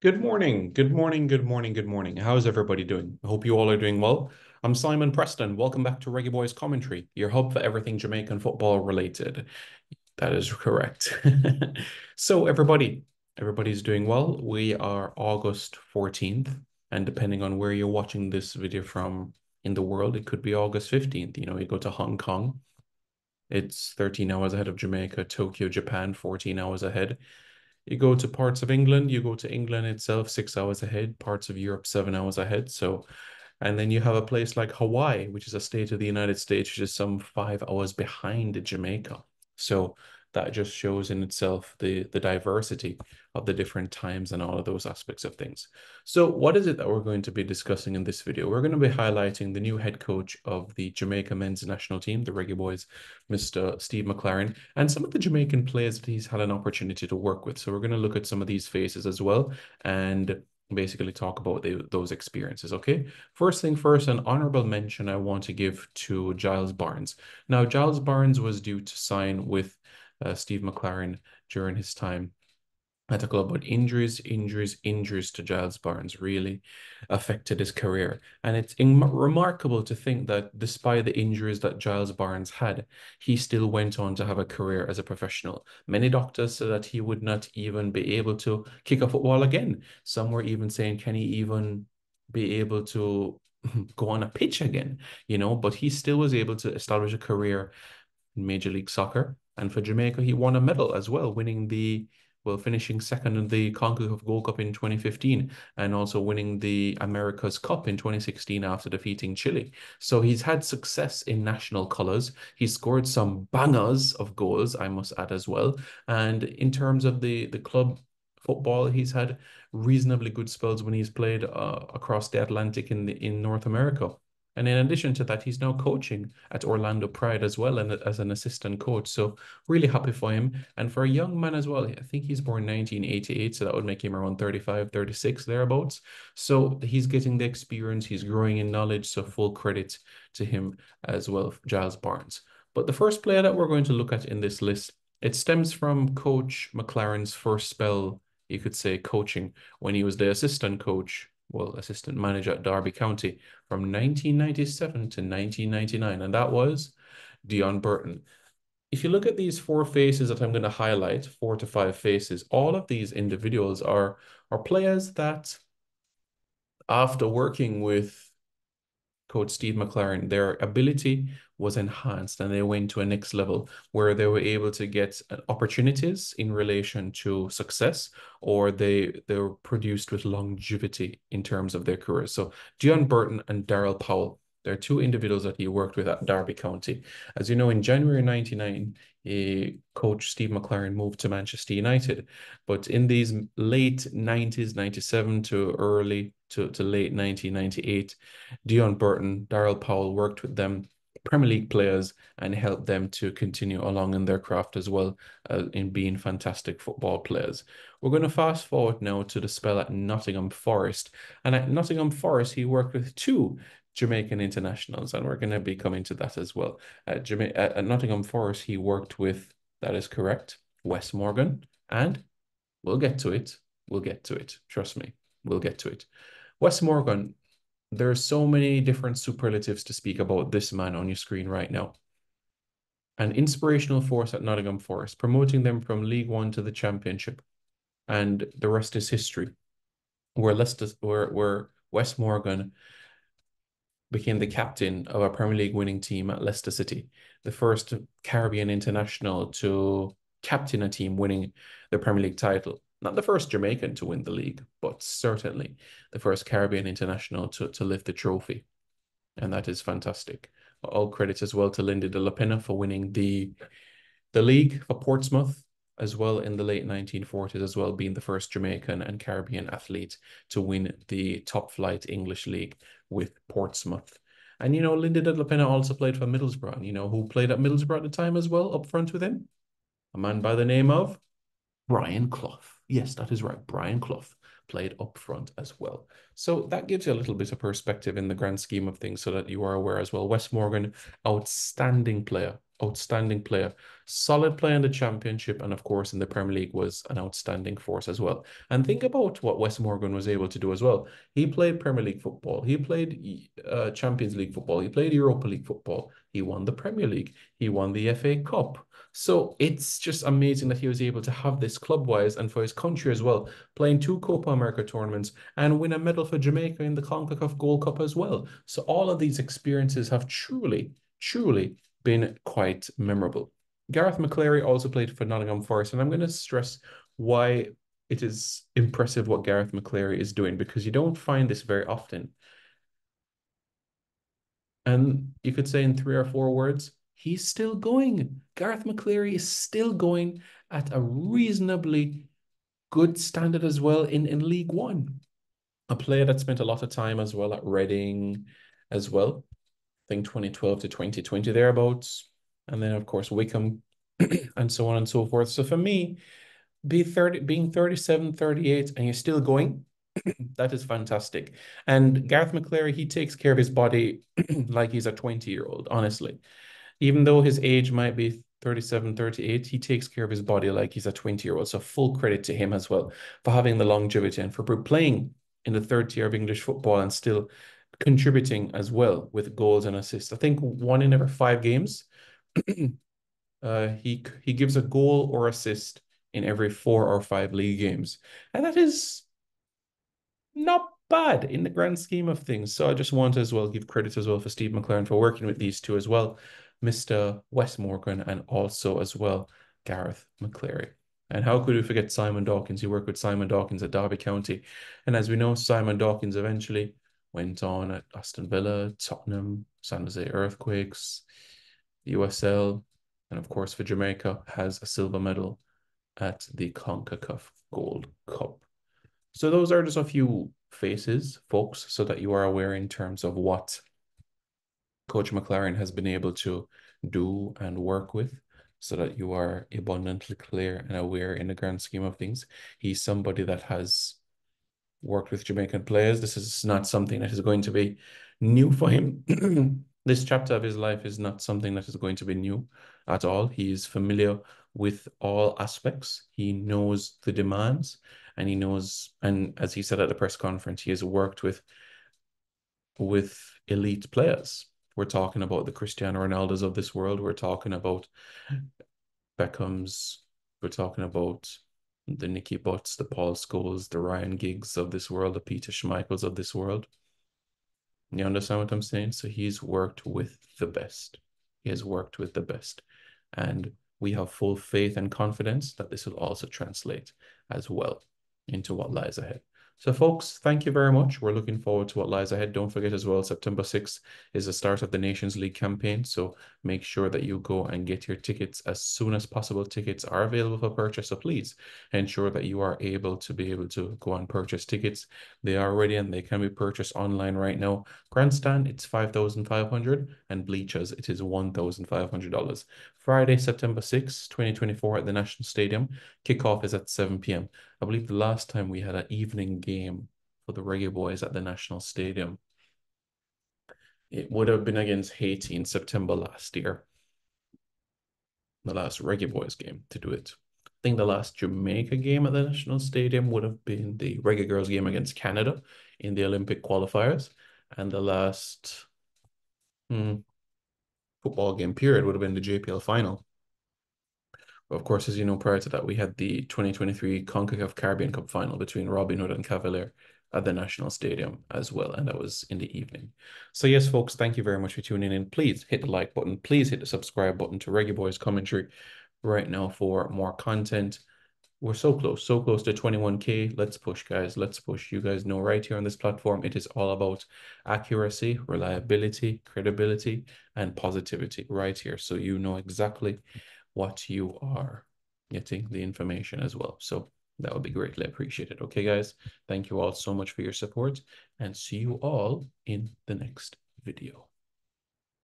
Good morning, good morning, good morning, good morning. How's everybody doing? I hope you all are doing well. I'm Simon Preston. Welcome back to Reggae Boys Commentary, your hub for everything Jamaican football related. That is correct. So everybody's doing well. We are August 14th, and depending on where you're watching this video from in the world, it could be August 15th. You go to Hong Kong, it's 13 hours ahead of Jamaica, Tokyo, Japan, 14 hours ahead. You go to parts of England, you go to England itself 6 hours ahead, parts of Europe 7 hours ahead. So, and then you have a place like Hawaii, which is a state of the United States, which is some 5 hours behind Jamaica. So that just shows in itself the diversity of the different times and all of those aspects of things. So what is it that we're going to be discussing in this video? We're going to be highlighting the new head coach of the Jamaica men's national team, the Reggae Boys, Mr. Steve McClaren, and some of the Jamaican players that he's had an opportunity to work with. So we're going to look at some of these faces as well and basically talk about those experiences. Okay. First thing first, an honorable mention I want to give to Giles Barnes. Now, Giles Barnes was due to sign with Steve McClaren during his time at the club, but injuries to Giles Barnes really affected his career. And it's remarkable to think that despite the injuries that Giles Barnes had, he still went on to have a career as a professional. Many doctors said that he would not even be able to kick a football again. Some were even saying, can he even be able to go on a pitch again? But he still was able to establish a career in Major League Soccer. And for Jamaica, he won a medal as well, finishing second in the CONCACAF Gold Cup in 2015 and also winning the America's Cup in 2016 after defeating Chile. So he's had success in national colors. He scored some bangers of goals, I must add as well. And in terms of the club football, he's had reasonably good spells when he's played across the Atlantic in North America. And in addition to that, he's now coaching at Orlando Pride as well and as an assistant coach. So really happy for him. And for a young man as well, I think he's born 1988, so that would make him around 35, 36 thereabouts. So he's getting the experience, he's growing in knowledge. So full credit to him as well, Giles Barnes. But the first player that we're going to look at in this list, it stems from Coach McClaren's first spell, you could say, coaching when he was the assistant manager at Derby County from 1997 to 1999, and that was Dion Burton. If you look at these four faces that I'm going to highlight, 4 to 5 faces, all of these individuals are players that, after working with Coach Steve McClaren, their ability was enhanced and they went to a next level where they were able to get opportunities in relation to success, or they were produced with longevity in terms of their career. So Dion Burton and Daryl Powell, they're two individuals that he worked with at Derby County. As you know, in January 99, coach Steve McClaren moved to Manchester United. But in these late 90s, 97 to late 1998, Dion Burton, Daryl Powell worked with them, Premier League players, and helped them to continue along in their craft as well in being fantastic football players. We're going to fast forward now to the spell at Nottingham Forest. And at Nottingham Forest, he worked with two Jamaican internationals, and we're going to be coming to that as well. At Nottingham Forest, he worked with, that is correct, Wes Morgan, and we'll get to it. We'll get to it. Trust me, we'll get to it. Wes Morgan, there are so many different superlatives to speak about this man on your screen right now. An inspirational force at Nottingham Forest, promoting them from League One to the Championship. And the rest is history, where Wes Morgan became the captain of a Premier League winning team at Leicester City, the first Caribbean international to captain a team winning the Premier League title. Not the first Jamaican to win the league, but certainly the first Caribbean international to lift the trophy. And that is fantastic. All credits as well to Lindy de la Pena for winning the league for Portsmouth as well in the late 1940s, as well being the first Jamaican and Caribbean athlete to win the top flight English league with Portsmouth. And Lindy de la Pena also played for Middlesbrough. Who played at Middlesbrough at the time as well, up front with him? A man by the name of Brian Clough. Yes, that is right, Brian Clough. played up front as well. So that gives you a little bit of perspective in the grand scheme of things so that you are aware as well. Wes Morgan, outstanding player, outstanding player, solid play in the championship, and of course in the Premier League was an outstanding force as well. And think about what Wes Morgan was able to do as well. He played Premier League football, he played Champions League football, he played Europa League football, he won the Premier League, he won the FA Cup. So it's just amazing that he was able to have this club-wise and for his country as well, playing two Copa America tournaments and win a medal for Jamaica in the CONCACAF Gold Cup as well. So all of these experiences have truly, truly been quite memorable. Gareth McClary also played for Nottingham Forest, and I'm going to stress why it is impressive what Gareth McClary is doing, because you don't find this very often. And you could say in 3 or 4 words, he's still going. Gareth McClary is still going at a reasonably good standard as well in League One. A player that spent a lot of time as well at Reading as well. I think 2012 to 2020 thereabouts. And then, of course, Wickham and so on and so forth. So for me, being 37, 38, and you're still going, that is fantastic. And Gareth McClary, he takes care of his body like he's a 20-year-old, honestly. Even though his age might be 37, 38, he takes care of his body like he's a 20-year-old. So full credit to him as well for having the longevity and for playing in the third tier of English football and still contributing as well with goals and assists. I think 1 in every 5 games, he gives a goal or assist in every 4 or 5 league games. And that is not bad in the grand scheme of things. So I just want to as well give credit as well for Steve McClaren for working with these two as well, Mr. Wes Morgan and also as well Gareth McClary. And how could we forget Simon Dawkins? He worked with Simon Dawkins at Derby County. And as we know, Simon Dawkins eventually went on at Aston Villa, Tottenham, San Jose Earthquakes, USL, and of course for Jamaica has a silver medal at the CONCACAF Gold Cup. So those are just a few faces, folks, so that you are aware in terms of what Coach McClaren has been able to do and work with, so that you are abundantly clear and aware in the grand scheme of things. He's somebody that has worked with Jamaican players. This is not something that is going to be new for him. This chapter of his life is not something that is going to be new at all. He is familiar with all aspects. He knows the demands and he knows, and as he said at the press conference, he has worked with elite players. We're talking about the Cristiano Ronaldos of this world. We're talking about Beckham's. We're talking about the Nicky Butts, the Paul Scholes, the Ryan Giggs of this world, the Peter Schmeichels of this world. You understand what I'm saying? So he's worked with the best. He has worked with the best. And we have full faith and confidence that this will also translate as well into what lies ahead. So folks, thank you very much. We're looking forward to what lies ahead. Don't forget as well, September 6th is the start of the Nations League campaign. So make sure that you go and get your tickets as soon as possible. Tickets are available for purchase. So please ensure that you are able to go and purchase tickets. They are ready and they can be purchased online right now. Grandstand, it's $5,500 and bleachers, it is $1,500. Friday, September 6th, 2024 at the National Stadium. Kickoff is at 7 p.m. I believe the last time we had an evening game for the Reggae Boys at the National Stadium, it would have been against Haiti in September last year. The last Reggae Boys game to do it. I think the last Jamaica game at the National Stadium would have been the Reggae Girls game against Canada in the Olympic qualifiers. And the last football game period would have been the JPL final. Of course, as you know, prior to that, we had the 2023 CONCACAF Caribbean Cup final between Robin Hood and Cavalier at the National Stadium as well, and that was in the evening. So yes, folks, thank you very much for tuning in. Please hit the like button. Please hit the subscribe button to Reggae Boys Commentary right now for more content. We're so close to 21K. Let's push, guys. Let's push. You guys know right here on this platform, it is all about accuracy, reliability, credibility, and positivity right here. So you know exactly what you are getting the information as well. So that would be greatly appreciated. Okay, guys, thank you all so much for your support and see you all in the next video.